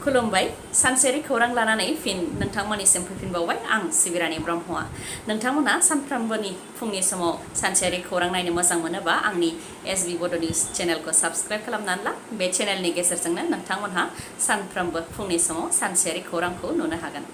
खुलुमबाय सानसेयारि खौरां लानानै फिन नोंथांमोननिसिम फैफिनबावबाय आं सिबिरानि ब्रह्मआ नोंथांमोना सानफ्रोमबोनि फुंनि समाव सानसेयारि खौरां नायनो मोजां मोनोबा आंनि SBBodo News चेनेलखौ साबस्क्राइब खालामनानै ला बे चेनेलनि गेजेरजोंनो नोंथांमोनहा सानफ्रोमबो फुंनि समाव सानसेयारि खौरांखौ नुनो हागोन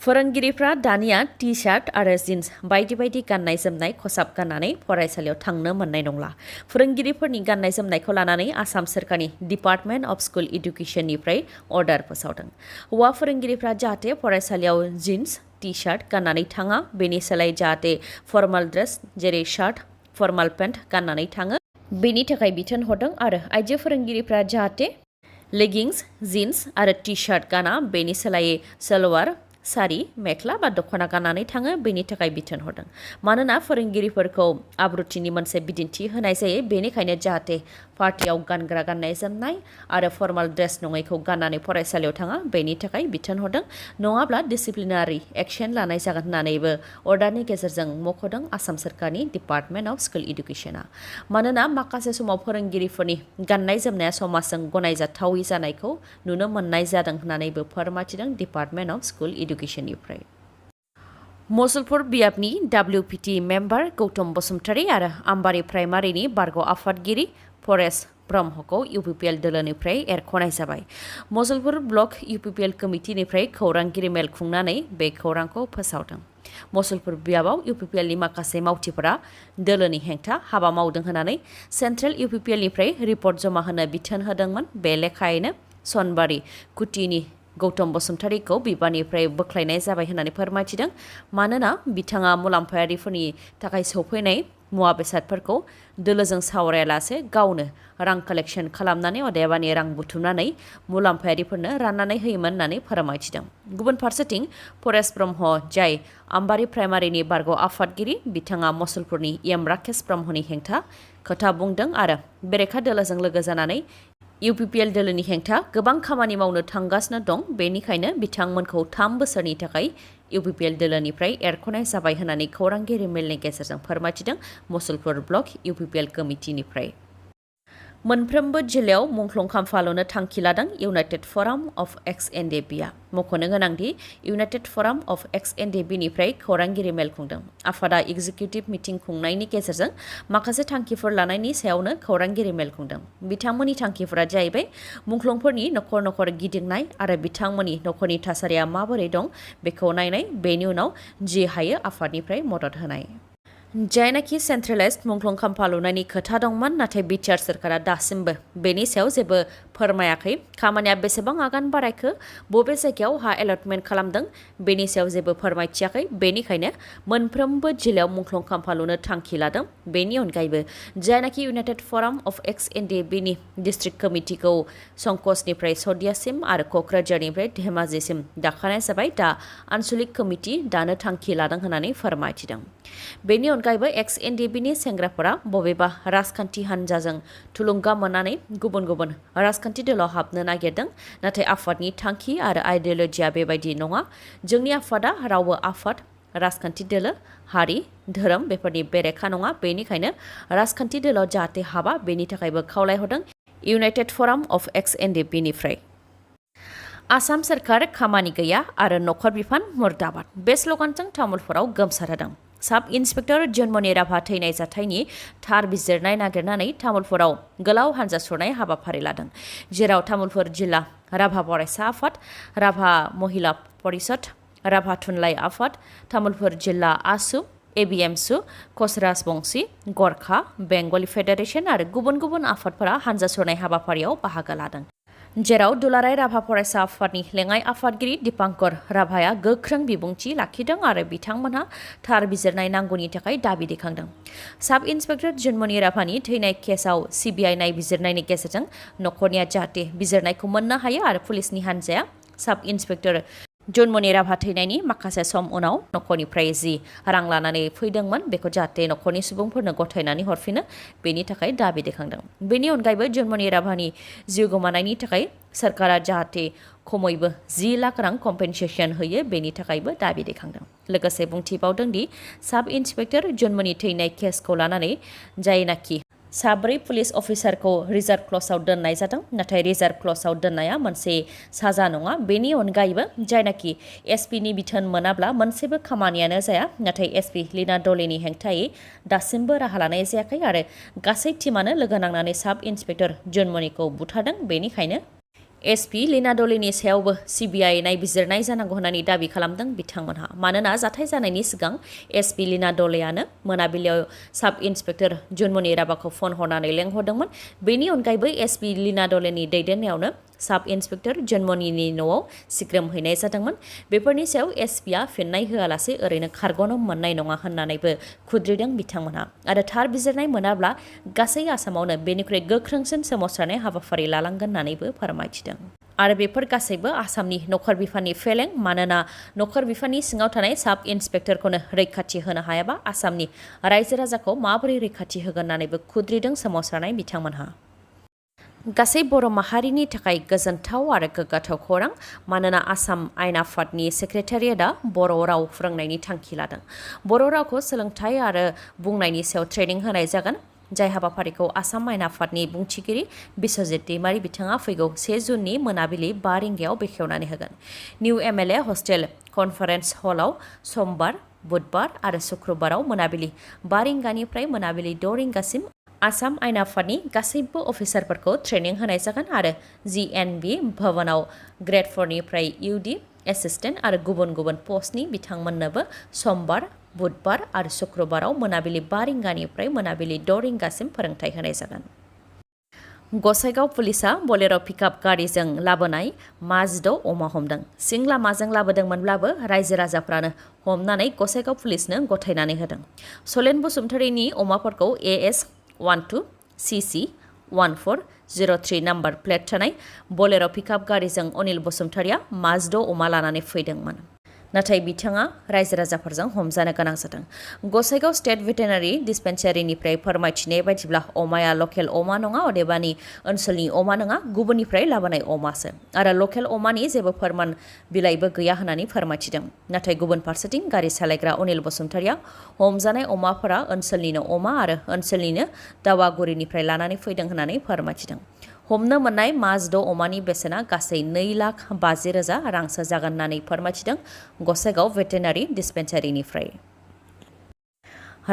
फोरोंगिरिफ्रा दानिया टी-शार्ट आरो जिन्स बायदि बायदि गाननाय जोमनाय खसाब गाननानै फरायसालियाव थांनो मोननाय नंला फोरोंगिरिफोरनि गाननाय जोमनायखौ लानानै आसाम सोरखारनि डिपार्टमेन्ट अफ स्कुल एडुकेशननिफ्राय अर्डार फोसावदों हौवा फोरोंगिरिफ्रा जाहाथे फरायसालियाव जिन्स टी-शार्ट गाननानै थाङा बेनि सोलायै जाहाथे फर्माल ड्रेस जेरै शार्ट फर्माल पेन्ट गाननानै थाङो बेनि थाखाय बिथोन हरदों आरो आइजो फोरोंगिरिफ्रा जाहाथे लेगिंस जिन्स आरो टी-शार्ट गाना बेनि सोलायै सलवार सारि मेख्ला बा दख'ना गाननानै थाङो बेनि थाखाय बिथोन हरदों मानोना फोरोंगिरिफोरखौ आब्रुथिनि मोनसे बिदिन्थि होनाय जायो बेनिखायनो जाहाथे पार्टियाव गानग्रा गाननाय जोमनाय आरो फर्माल ड्रेस नङैखौ गाननानै फरायसालियाव थाङा बेनि थाखाय बिथोन हरदों नङाब्ला डिसिप्लिनारि एक्शन लानाय जागोन होननानैबो अर्डारनि गेजेरजों मख'दों आसाम सोरखारनि डिपार्टमेन्ट अफ स्कुल एडुकेशना मानोना माखासे समाव फोरोंगिरिफोरनि गाननाय जोमनाया समाजजों गनायजाथावै जानायखौ नुनो मोननाय जादों होननानैबो फोरमायथिदों डिपार्टमेन्ट अफ स्कुल एडुकेशननिफ्राय मसलपुर बियाबनि WPT मेम्बार गौतम बसुमतारी आरो आम्बारि प्राइमारिनि बारग' आफादगिरि परेश ब्रह्मखौ UPPL दोलोनिफ्राय एरख'नाय जाबाय मसलपुर ब्लक UPPL कमिटिनिफ्राय खौरांगिरि मेल खुंनानै बे खौरांखौ फोसावदों मसलपुर बियाबाव UPPLनि माखासे मावथिफोरा दोलोनि हेंथा हाबा मावदों होननानै सेन्ट्रेल UPPLनिफ्राय रिपर्ट जमा होनो बिथोन होदोंमोन बे लेखायैनो सनबारि कुटिनि गौतम बसुमतारीखौ बिबाननिफ्राय बोख्लायनाय जाबाय होननानै फोरमायथिदों मानोना बिथाङा मुलाम्फायारिफोरनि थाखाय सौफैनाय मुवा बेसादफोरखौ दोलोजों सावरायालासे गावनो रां कालेक्शन खालामनानै अदेबानि रां बुथुमनानै मुलाम्फायारिफोरनो राननानै होयोमोन होननानै फोरमायथिदों गुबुन फारसेथिं परेश ब्रह्म जाय आम्बारि प्राइमारिनि बारग' आफादगिरि बिथाङा मसलपुरनि राकेश ब्रह्मनि हेंथा खोथा बुंदों आरो बेरेखा दोलोजों लोगो जानानै UPPL दोलोनि हेंथा गोबां खामानि मावनो थांगासिनो दं बेनिखायनो बिथांमोनखौ 3 बोसोरनि थाखाय UPPL दोलोनिफ्राय एरख'नाय जाबाय होननानै खौरांगिरि मेलनि गेजेरजों फोरमायथिदों मसलपुर ब्लक UPPL कमिटिनिफ्राय मोनफ्रोमबो जिल्लायाव मुंख्लं खाम्फा लुनो थांखि लादों इउनाइटेड फराम अफ एक्स-एन-डि-बिआ मख'नो गोनांदि इउनाइटेड फराम अफ एक्स-एन-डि-बिनिफ्राय खौरांगिरि मेल खुंदों आफादा एग्जिकिउटिभ मिटिं खुंनायनि गेजेरजों माखासे थांखिफोर लानायनि सायावनो खौरांगिरि मेल खुंदों बिथांमोननि थांखिफोरा जाहैबाय मुंख्लंफोरनि न'खर न'खर गिदिंनाय आरो बिथांमोननि न'खरनि थासारिया माबोरै दं बेखौ नायनाय बेनि उनाव जि हायो आफादनिफ्राय मदद होनाय जायनाखि सेन्ट्रेलाइज्ड मुंख्लं खाम्फा लुनायनि खोथा दंमोन नाथाय बिटिआर सोरखारा दासिमबो बेनि सायाव जेबो फोरमायाखै खामानिया बेसेबां आगान बारायखो बबे जायगायाव हा एलटमेन्ट खालामदों बेनि सायाव जेबो फोरमायथियाखै बेनिखायनो मोनफ्रोमबो जिल्लायाव मुंख्लं खाम्फा लुनो थांखि लादों बेनि अनगायैबो जायनाखि इउनाइटेड फराम अफ एक्स-एन-डि-बिनि डिस्ट्रिक्ट कमिटिखौ संकसनिफ्राय सदियासिम आरो क'क्राझारनिफ्राय धेमाजिसिम दाखानाय जाबाय दा आन्सलिक कमिटि दानो थांखि लादों होननानै फोरमायथिदों बेनि अनगायैबो एक्स-एन-डि-बिनि सेंग्राफोरा बबेबा राजखान्थि हान्जाजों थुलुंगा मोननानै गुबुन गुबुन राजखान्थि दोलाव हाबनो नागिरदों नाथाय आफादनि थांखि आरो आइडिय'लजिया बेबायदि नङा जोंनि आफादा रावबो आफाद राजखान्थि दोलो हारि धोरोम बेफोरनि बेरेखा नङा बेनिखायनो राजखान्थि दोलाव जाहाथे हाबा बेनि थाखायबो खावलायहरदों इउनाइटेड फराम अफ एक्स-एन-डि-बिनिफ्राय आसाम सोरखार खामानि गैया आरो नखर बिफान मुर्दाबाद बे स्लगानजों तामुलपुराव गोमसारहोदों साब इन्सपेक्टर जन्मनि राभा थैनाय जाथायनि थार बिजिरनाय नागिरनानै तामुलपुराव गोलाव हान्जा सुरनाय हाबाफारि लादों जेराव तामुलपुर जिल्ला राभा फरायसा आफाद राभा महिला परिषद राभा थुनलाइ आफाद तामुलपुर जिल्ला आसु ABMSU कच राजबंशी गरखा बेंगलि फेडारेशन आरो गुबुन गुबुन आफादफोरा हान्जा सुरनाय हाबाफारियाव बाहागो लादों जेराव दुलाराय राभा फरायसा आफादनि लेङाइ आफादगिरि दीपांकर राभाया गोख्रों बिबुंथि लाखिदों आरो बिथांमोनहा थार बिजिरनाय नांगौनि थाखाय दाबि दैखांदों साब इन्सपेक्टर जन्मनि राभानि थैनाय केसआव CBI नायबिजिरनायनि गेजेरजों नखरनिया जाहाथे बिजिरनायखौ मोननो हायो आरो पुलिसनि हान्जाया साब इन्सपेक्टर जन्मनि राभा थैनायनि माखासे सम उनाव नखरनिफ्राय जि रां लानानै फैदोंमोन बेखौ जाहाथे नखरनि सुबुंफोरनो गथायनानै हरफिनो बेनि थाखाय दाबि दैखांदों बेनि अनगायैबो जन्मनि राभानि जिउ गोमानायनि थाखाय सरकारा जाहाथे खमैबो 10 लाख रां कम्पेनसेसन होयो बेनि थाखायबो दाबि दैखांदों लोगोसे बुंथिबावदों दि साब इन्सपेक्टर जन्मनि थैनाय केसखौ लानानै जायनाखि साब्रै पुलिस अफिसारखौ रिजार्भ क्लसआव दोननाय जादों नाथाय रिजार्भ क्लसआव दोननाया मोनसे साजा नङा बेनि अनगायैबो जायनाखि एसपिनि बिथोन मोनाब्ला मोनसेबो खामानियानो जाया नाथाय एसपि लीना डलेनि हेंथायै दासिमबो राहा लानाय जायाखै आरो गासै टीमानो लोगो नांनानै साब इन्सपेक्टर जन्मनिखौ बुथारदों बेनिखायनो एसपि लीना डलेनि सायावबो सिबिआइ नायबिजिरनाय जानांगौ होननानै दाबि खालामदों बिथांमोनहा मानोना जाथाय जानायनि सिगां एसपि लीना डलेआनो मोनाबिलियाव साब इन्सपेक्टर जन्मनि राभाखौ फन हरनानै लेंहरदोंमोन बेनि अनगायैबो एसपि लीना डलेनि दैदेननायावनो साब इन्सपेक्टर जन्मनिनि न'आव सिग्रोम हैनाय जादोंमोन बेफोरनि सायाव एसपिआ फिननाय होआलासे ओरैनो खारग'नो मोननाय नङा होननानैबो खुद्रिदों बिथांमोनहा आरो थार बिजिरनाय मोनाब्ला गासै आसामावनो बेनिख्रुइ गोख्रोंसिन सोमावसारनाय हाबाफारि लालांगोन होननानैबो फोरमायथिदों आरो बेफोर गासैबो आसामनि नखर बिफाननि फेलें मानोना नखर बिफाननि सिङाव थानाय साब इन्सपेक्टरखौनो रैखाथि होनो हायाबा आसामनि रायजो राजाखौ माबोरै रैखाथि होगोन होननानैबो खुद्रिदों सोमावसारनाय बिथांमोनहा गासै बर' माहारिनि थाखाय गोजोनथाव आरो गोग्गाथाव खौरां मानोना आसाम आयेन आफादनि सेक्रेटारियेटआ बर' राव फोरोंनायनि थांखि लादों बर' रावखौ सोलोंथाइ आरो बुंनायनि सायाव ट्रेनिं होनाय जागोन जाय हाबाफारिखौ आसाम आयेन आफादनि बुंथिगिरि बिस्वजित दैमारि बिथाङा फैगौ 1 जुननि मोनाबिलि 5 रिंगायाव बेखेवनानै होगोन निउ एमएलए हस्टेल कनफारेन्स हलाव समबार बुधबार आरो शुक्रबाराव मोनाबिलि 5 रिंगानिफ्राय मोनाबिलि 6 रिंगासिम आसाम आयेन आफादनि गासैबो अफिसारफोरखौ ट्रेनिं होनाय जागोन आरो जिएनबि भवनाव ग्रेड 4 निफ्राय इउडि एसिस्टेन्ट आरो गुबुन गुबुन पस्टनि बिथांमोननोबो समबार बुधबार आरो शुक्रबाराव मोनाबिलि 5 रिंगानिफ्राय मोनाबिलि 6 रिंगासिम फोरोंथाय होनाय जागोन गसाइगाव पुलिसा बोलेरो पिकआप गारिजों लाबोनाय माजिद' अमा हमदों सिं लामाजों लाबोदोंमोनब्लाबो रायजो राजाफ्रानो हमनानै गसाइगाव पुलिसनो गथायनानै होदों सलेन बसुमतारीनि अमाफोरखौ AS 12 CC 1403 नाम्बार प्लेट थानाय बोलेरो पिकआप गारिजों अनिल बसुमतारीया माजिद' अमा लानानै फैदोंमोन नाथाय बिथाङा रायजो राजाफोरजों हमजानो गोनां जादों गसाइगाव स्टेट भेटेनारि डिस्पेन्सारिनिफ्राय फोरमायथिनाय बायदिब्ला अमाया लकेल अमा नङा अदेबानि ओनसोलनि अमा नङा गुबुननिफ्राय लाबोनाय अमासो आरो लकेल अमानि जेबो फोरमान बिलाइबो गैया होननानै फोरमायथिदों नाथाय गुबुन फारसेथिं गारि सालायग्रा अनिल बसुमतारीया हमजानाय अमाफोरा ओनसोलनिनो अमा आरो ओनसोलनिनो दावागुरिनिफ्राय लानानै फैदों होननानै फोरमायथिदों हमनो मोननाय माजिद' अमानि बेसेना गासै 2,50,000 रांसो जागोन होननानै फोरमायथिदों गसाइगाव भेटेनारि डिस्पेन्सारिनिफ्राय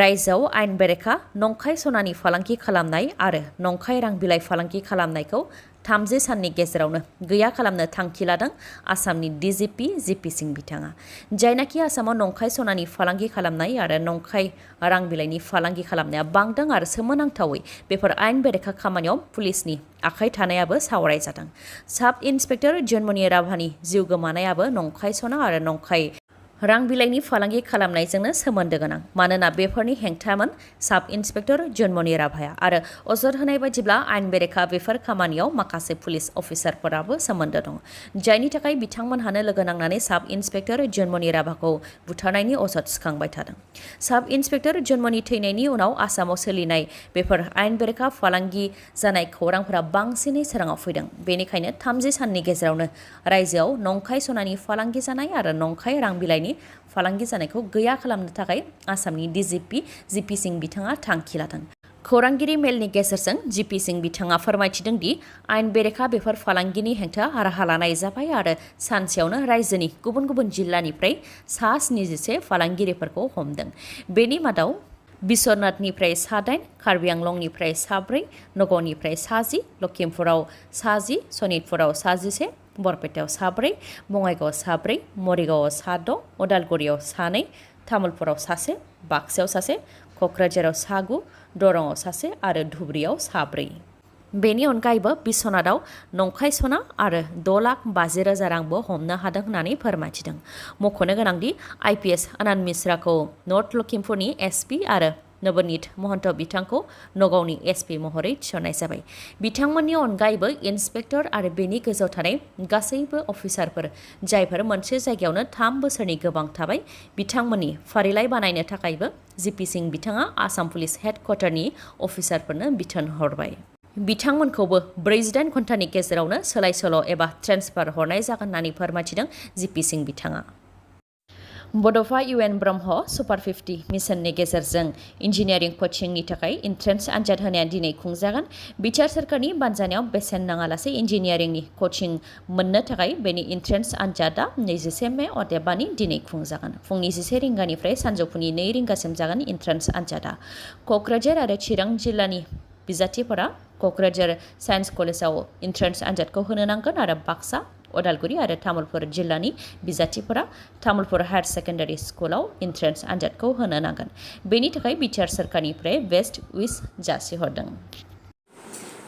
रायजोआव आयेन बेरेखा नंखाय सनानि फालांगि खालामनाय आरो नंखाय रां बिलाइ फालांगि खालामनायखौ 30 साननि गेजेरावनो गैया खालामनो थांखि लादों आसामनि DGP जिपि सिं बिथाङा जायनाखि आसामाव नंखाय सनानि फालांगि खालामनाय आरो नंखाय रां बिलाइनि फालांगि खालामनाया बांदों आरो सोमोनांथावै बेफोर आयेन बेरेखा खामानियाव पुलिसनि आखाइ थानायाबो सावरायजादों साब इन्सपेक्टर जन्मनि राभानि जिउ गोमानायाबो नंखाय सना आरो नंखाय रां बिलाइनि फालांगि खालामनायजोंनो सोमोन्दो गोनां मानोना बेफोरनि हेंथामोन साब इन्सपेक्टर जन्मनि राभाया आरो अजद होनाय बायदिब्ला आयेन बेरेखा बेफोर खामानियाव माखासे पुलिस अफिसारफोराबो सोमोन्दो दं जायनि थाखाय बिथांमोनहानो लोगो नांनानै साब इन्सपेक्टर जन्मनि राभाखौ बुथारनायनि अजद सिखांबाय थादों साब इन्सपेक्टर जन्मनि थैनायनि उनाव आसामाव सोलिनाय बेफोर आयेन बेरेखा फालांगि जानाय खौरांफोरा बांसिनै सोराङाव फैदों बेनिखायनो 30 साननि गेजेरावनो रायजोआव नंखाय सनानि फालांगि जानाय आरो नंखाय रां बिलाइनि फालांगि जानायखौ गैया खालामनो थाखाय आसामनि DGP जिपि सिं बिथाङा थांखि लादों खौरांगिरि मेलनि गेजेरजों जिपि सिं बिथाङा फोरमायथिदों दि आयेन बेरेखा बेफोर फालांगिनि हेंथा राहा लानाय जाबाय आरो सानसेयावनो रायजोनि गुबुन गुबुन जिल्लानिफ्राय 170 फालांगिरिफोरखौ हमदों बेनि मादाव बिश्वनाथनिफ्राय 8 कार्बि आंलंनिफ्राय 4 नगावनिफ्राय 10 लखिमपुराव 10 सनितपुराव 11 बरपेटायाव 4 बङाइगावआव 4 मरिगावआव 6 उदालगुरियाव 2 तामुलपुराव 1 बाक्सायाव 1 क'क्राझाराव 9 दरंआव 1 आरो धुबुरीयाव 4 बेनि अनगायैबो बिश्वनाथआव नंखाय सना आरो 2,50,000 रांबो हमनो हादों होननानै फोरमायथिदों मख'नो गोनांदि IPS आनन्द मिश्राखौ नर्थ लखिमपुरनि SP आरो नवनीत महन्त बिथांखौ नगावनि SP महरै थिसननाय जाबाय बिथांमोननि अनगायैबो इन्सपेक्टर आरो बेनि गोजौआव थानाय गासैबो अफिसारफोर जायफोर मोनसे जायगायावनो 3 बोसोरनि गोबां थाबाय बिथांमोननि फारिलाइ बानायनो थाखायबो जिपि सिं बिथाङा आसाम पुलिस हेडक्वार्टारनि अफिसारफोरनो बिथोन हरबाय बिथांमोनखौबो 48 घन्टानि गेजेरावनो सोलाय सोल' एबा ट्रेन्सफार हरनाय जागोन होननानै फोरमायथिदों जिपि सिं बिथाङा बड'फा UN ब्रह्म सुपार 50 मिशननि गेजेरजों इन्जिनियारिं कचिंनि थाखाय एन्ट्रेन्स आनजाद होनाया दिनै खुंजागोन। बिटिआर सोरखारनि बानजायनायाव बेसेन नाङालासे इन्जिनियारिंनि कचिं मोननो थाखाय बेनि एन्ट्रेन्स आनजादा 21 मे अदेबानि दिनै खुंजागोन। फुंनि 11 रिंगानिफ्राय सानजौफुनि 2 रिंगासिम जागोन एन्ट्रेन्स आनजादा। क'क्राझार आरो चिरां जिल्लानि बिजाथिफोरा क'क्राझार साइन्स कलेजाव एन्ट्रेन्स आनजादखौ होनो नांगोन आरो बाक्सा, उदालगुरि आरो तामुलपुर जिल्लानि बिजाथिफोरा तामुलपुर हायार सेकेन्डारि स्कुलाव एन्ट्रेन्स आनजादखौ होनो नांगोन। बेनि थाखाय बिटिआर सोरखारनिफ्राय बेस्ट उइश जासिहरदों।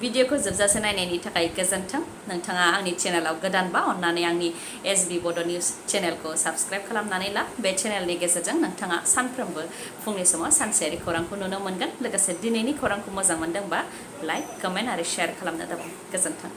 भिडिअखौ जोबजासे नायनायनि थाखाय गोजोन्थों। नोंथाङा आंनि चेनेलाव गोदानबा अन्नानै आंनि SB बड' निउज चेनेलखौ साबस्क्राइब खालामनानै ला। बे चेनेलनि गेजेरजों नोंथाङा सानफ्रोमबो फुंनि समाव सानसेयारि खौरांखौ नुनो मोनगोन। लोगोसे दिनैनि खौरांखौ मोजां मोनदोंबा लाइक, कमेन्ट आरो शेयार खालामनो दाबाव। गोजोन्थों।